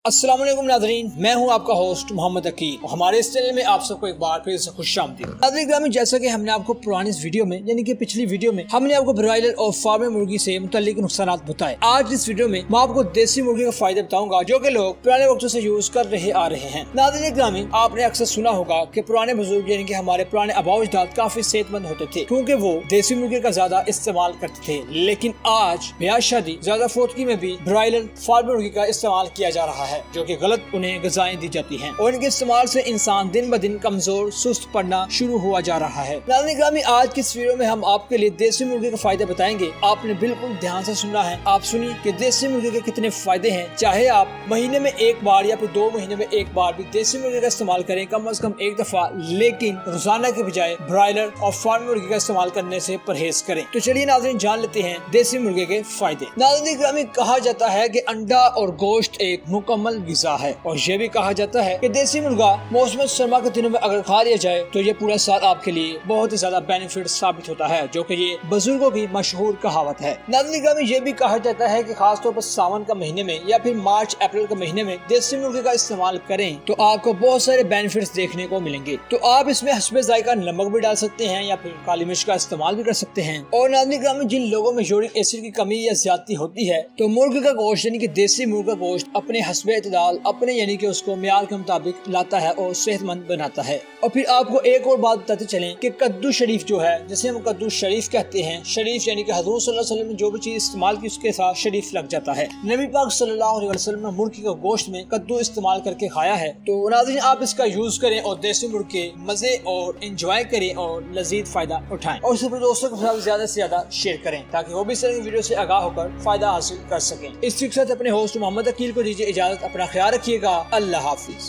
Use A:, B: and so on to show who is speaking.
A: अस्सलाम वालेकुम नाज़रीन, मैं हूं आपका होस्ट मोहम्मद अकील। हमारे इस चैनल में आप सबको एक बार फिर से खुशामदीद। नाज़रीन ग्रामी, जैसा कि हमने आपको पुरानी इस वीडियो में यानी कि पिछली वीडियो में हमने आपको ब्रॉयलर और फार्म मुर्गी से मुताल्लिक नुकसान बताए। आज इस वीडियो में मैं आपको देसी मुर्गी का फायदे बताऊंगा जो कि लोग पुराने वक्तों से यूज कर आ रहे हैं। नाज़रीन ग्रामी, आपने अक्सर सुना होगा कि पुराने बुजुर्ग यानी कि हमारे पुराने आबाओ अजदाद काफी सेहतमंद होते थे क्योंकि वो देसी मुर्गी का ज्यादा इस्तेमाल करते थे। लेकिन आज ब्याह शादी ज्यादा फोटकी में भी ब्रॉयलर फार्म मुर्गी का इस्तेमाल किया जा रहा है, जो कि गलत उन्हें ग़िज़ाएं दी जाती हैं और इनके इस्तेमाल से इंसान दिन ब दिन कमजोर सुस्त पड़ना शुरू हुआ जा रहा है। नाज़रीन ग्रामी, आज की इस वीडियो में हम आपके लिए देसी मुर्गी के फायदे बताएंगे। आपने बिल्कुल ध्यान से सुनना है। आप सुनिए कि देसी मुर्गी के कितने फायदे हैं। चाहे आप महीने में एक बार या फिर 2 महीने में एक बार भी देसी मुर्गी का इस्तेमाल करें, कम से कम एक दफा, लेकिन रोजाना के बजाय ब्रॉयलर और फार्म मुर्गी का इस्तेमाल करने से परहेज करें। तो चलिए नाज़रीन, जान लेते हैं देसी मुर्गे के फायदे। नाज़रीन ग्रामी, कहा जाता है कि अंडा और गोश्त एक मुकम्मल ग़िज़ा है और ये भी कहा जाता है कि देसी मुर्गा मौसम सरमा के दिनों में अगर खा लिया जाए तो ये पूरा साल आपके लिए बहुत ही ज्यादा बेनिफिट साबित होता है, जो कि ये बुजुर्गों की मशहूर कहावत है। नाज़रीन ग्रामी, ये भी कहा जाता है कि खासतौर पर सावन का महीने में या फिर मार्च अप्रैल के महीने में देसी मुर्गे का इस्तेमाल करें तो आपको बहुत सारे बेनिफिट्स देखने को मिलेंगे। तो आप इसमें हस्बे जायका नमक भी डाल सकते हैं या फिर काली मिर्च का इस्तेमाल भी कर सकते हैं। और नाज़रीन ग्रामी, जिन लोगों में यूरिक एसिड की कमी या ज्यादती होती है तो मुर्गे का गोश्त यानी कि देसी मुर्गा गोश्त अपने हस्बे इतदाल अपने यानी कि उसको मियार के मुताबिक लाता है और सेहतमंद बनाता है। और फिर आपको एक और बात बताते चलें कि कद्दू शरीफ जो है, जिसे हम कद्दू शरीफ कहते हैं, शरीफ यानी कि हज़रत सल्लल्लाहु अलैहि वसल्लम ने जो भी चीज इस्तेमाल की उसके साथ शरीफ लग जाता है। नबी पाक सल्लल्लाहु अलैहि वसल्लम ने मुर्गी का गोश्त में कद्दू इस्तेमाल करके खाया है। तो नाज़रीन, आप इसका यूज करें और देसी मुर्गे मजे और इंजॉय करें और लजीज फायदा उठाएं और सिर्फ दोस्तों के साथ ज्यादा से ज्यादा शेयर करें ताकि वो भी इस तरह की वीडियो से आगाह होकर फायदा हासिल कर सकें। इस के साथ अपने होस्ट मोहम्मद अकील को दीजिए इजाजत। अपना ख्याल रखिएगा। अल्लाह हाफिज।